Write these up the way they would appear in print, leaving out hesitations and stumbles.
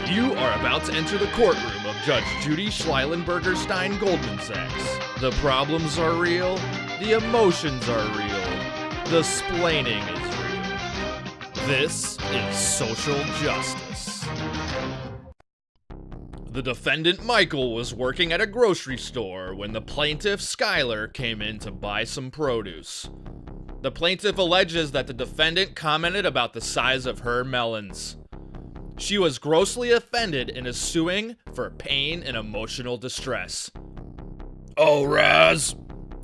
You are about to enter the courtroom of Judge Judy Schleilenberger-Stein Goldman Sachs. The problems are real, the emotions are real, the splaining is real. This is social justice. The defendant Michael was working at a grocery store when the plaintiff Skylar came in to buy some produce. The plaintiff alleges that the defendant commented about the size of her melons. She was grossly offended and is suing for pain and emotional distress. All rise.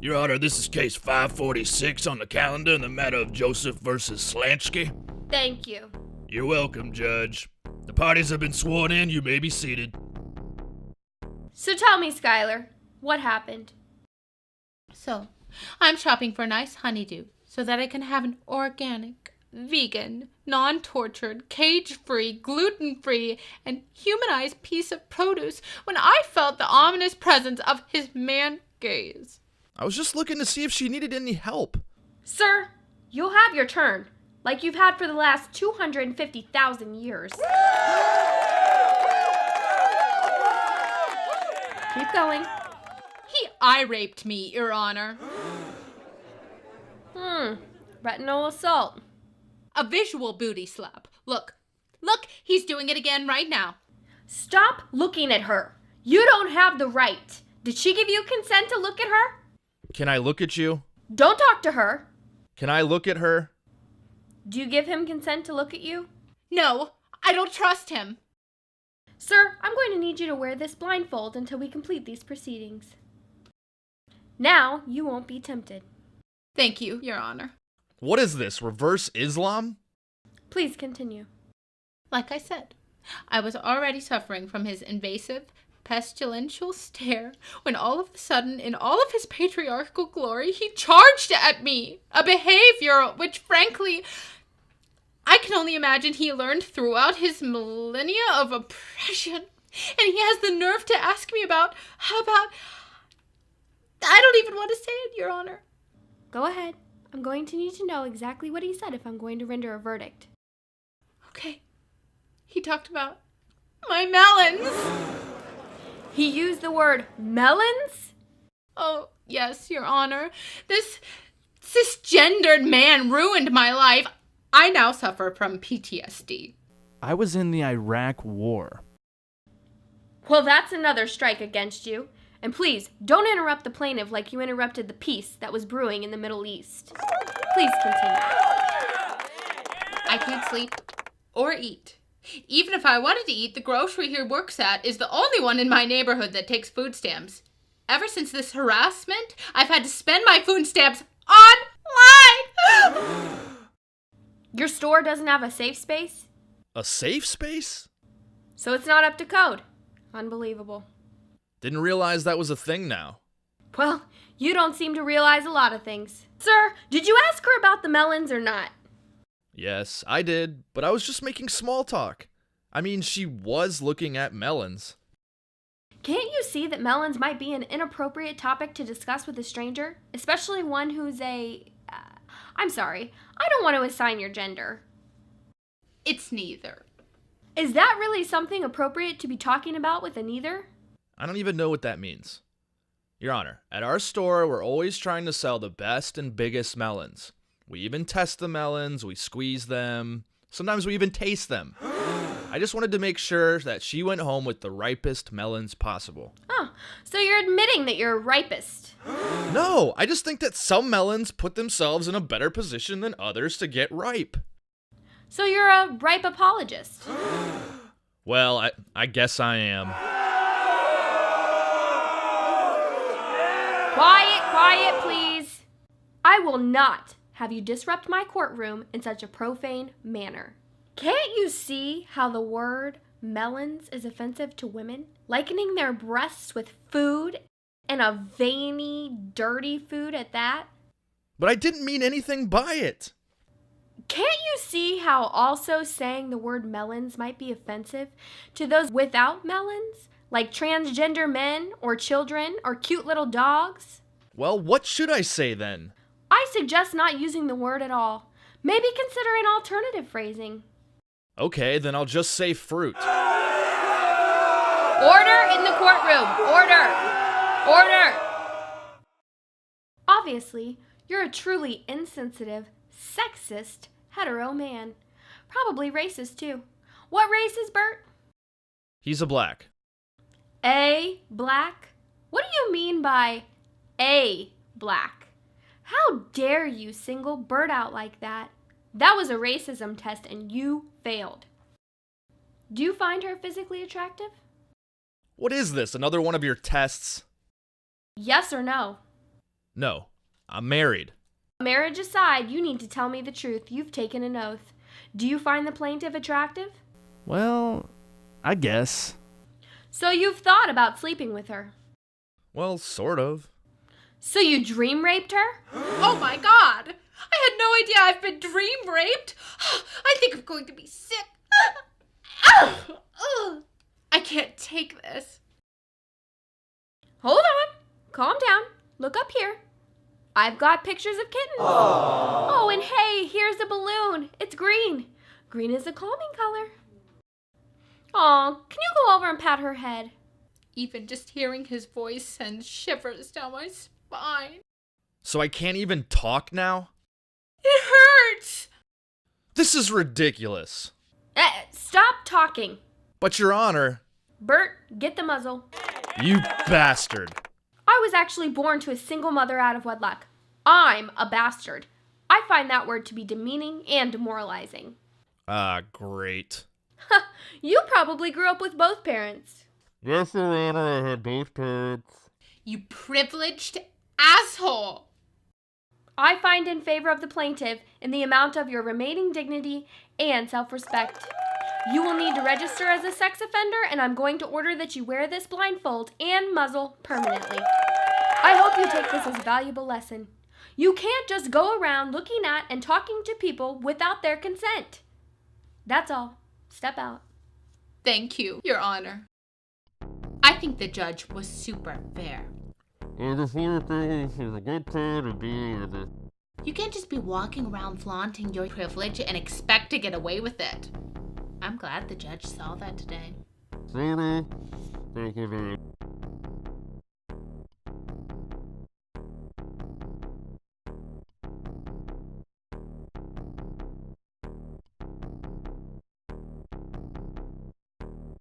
Your Honor, this is case 546 on the calendar in the matter of Joseph versus Slansky. Thank you. You're welcome, Judge. The parties have been sworn in. You may be seated. So tell me, Skylar, what happened? So, I'm shopping for a nice honeydew so that I can have an organic, vegan, non-tortured, cage-free, gluten-free, and humanized piece of produce when I felt the ominous presence of his man gaze. I was just looking to see if she needed any help. Sir, you'll have your turn, like you've had for the last 250,000 years. Keep going. He eye-raped me, Your Honor. Retinal assault. A visual booty slap. Look, he's doing it again right now. Stop looking at her. You don't have the right. Did she give you consent to look at her? Can I look at you? Don't talk to her. Can I look at her? Do you give him consent to look at you? No, I don't trust him. Sir, I'm going to need you to wear this blindfold until we complete these proceedings. Now, you won't be tempted. Thank you, Your Honor. What is this, reverse Islam? Please continue. Like I said, I was already suffering from his invasive, pestilential stare when all of a sudden, in all of his patriarchal glory, he charged at me, a behavior which, frankly, I can only imagine he learned throughout his millennia of oppression. And he has the nerve to ask me about, I don't even want to say it, Your Honor. Go ahead. I'm going to need to know exactly what he said if I'm going to render a verdict. Okay. He talked about my melons. He used the word melons? Oh, yes, Your Honor. This cisgendered man ruined my life. I now suffer from PTSD. I was in the Iraq War. Well, that's another strike against you. And please, don't interrupt the plaintiff like you interrupted the peace that was brewing in the Middle East. Please continue. I can't sleep or eat. Even if I wanted to eat, the grocery he works at is the only one in my neighborhood that takes food stamps. Ever since this harassment, I've had to spend my food stamps online. Your store doesn't have a safe space? A safe space? So it's not up to code. Unbelievable. Didn't realize that was a thing now. Well, you don't seem to realize a lot of things. Sir, did you ask her about the melons or not? Yes, I did, but I was just making small talk. I mean, she was looking at melons. Can't you see that melons might be an inappropriate topic to discuss with a stranger? Especially one who's I'm sorry, I don't want to assign your gender. It's neither. Is that really something appropriate to be talking about with a neither? I don't even know what that means. Your Honor, at our store, we're always trying to sell the best and biggest melons. We even test the melons, we squeeze them, sometimes we even taste them. I just wanted to make sure that she went home with the ripest melons possible. Oh, so you're admitting that you're ripest. No, I just think that some melons put themselves in a better position than others to get ripe. So you're a ripe apologist. Well, I guess I am. Quiet, please. I will not have you disrupt my courtroom in such a profane manner. Can't you see how the word melons is offensive to women? Likening their breasts with food, and a veiny, dirty food at that? But I didn't mean anything by it. Can't you see how also saying the word melons might be offensive to those without melons? Like transgender men, or children, or cute little dogs? Well, what should I say then? I suggest not using the word at all. Maybe consider an alternative phrasing. Okay, then I'll just say fruit. Order in the courtroom. Order. Order. Obviously, you're a truly insensitive, sexist, hetero man. Probably racist, too. What race is Bert? He's a black. A black? What do you mean by a black? How dare you single Bert out like that? That was a racism test and you failed. Do you find her physically attractive? What is this, another one of your tests? Yes or no? No, I'm married. Marriage aside, you need to tell me the truth. You've taken an oath. Do you find the plaintiff attractive? Well, I guess. So you've thought about sleeping with her. Well, sort of. So you dream raped her? Oh my god! I had no idea I've been dream raped! I think I'm going to be sick. I can't take this. Hold on. Calm down. Look up here. I've got pictures of kittens. Aww. Oh, and hey, here's a balloon. It's green. Green is a calming color. Aw, can you go over and pat her head? Even just hearing his voice sends shivers down my spine. So I can't even talk now? It hurts! This is ridiculous. Stop talking. But Your Honor... Bert, get the muzzle. You bastard. I was actually born to a single mother out of wedlock. I'm a bastard. I find that word to be demeaning and demoralizing. Ah, great. You probably grew up with both parents. Yes, Your Honor, I had both parents. You privileged asshole! I find in favor of the plaintiff in the amount of your remaining dignity and self-respect. You will need to register as a sex offender, and I'm going to order that you wear this blindfold and muzzle permanently. I hope you take this as a valuable lesson. You can't just go around looking at and talking to people without their consent. That's all. Step out. Thank you, Your Honor. I think the judge was super fair. You can't just be walking around flaunting your privilege and expect to get away with it. I'm glad the judge saw that today.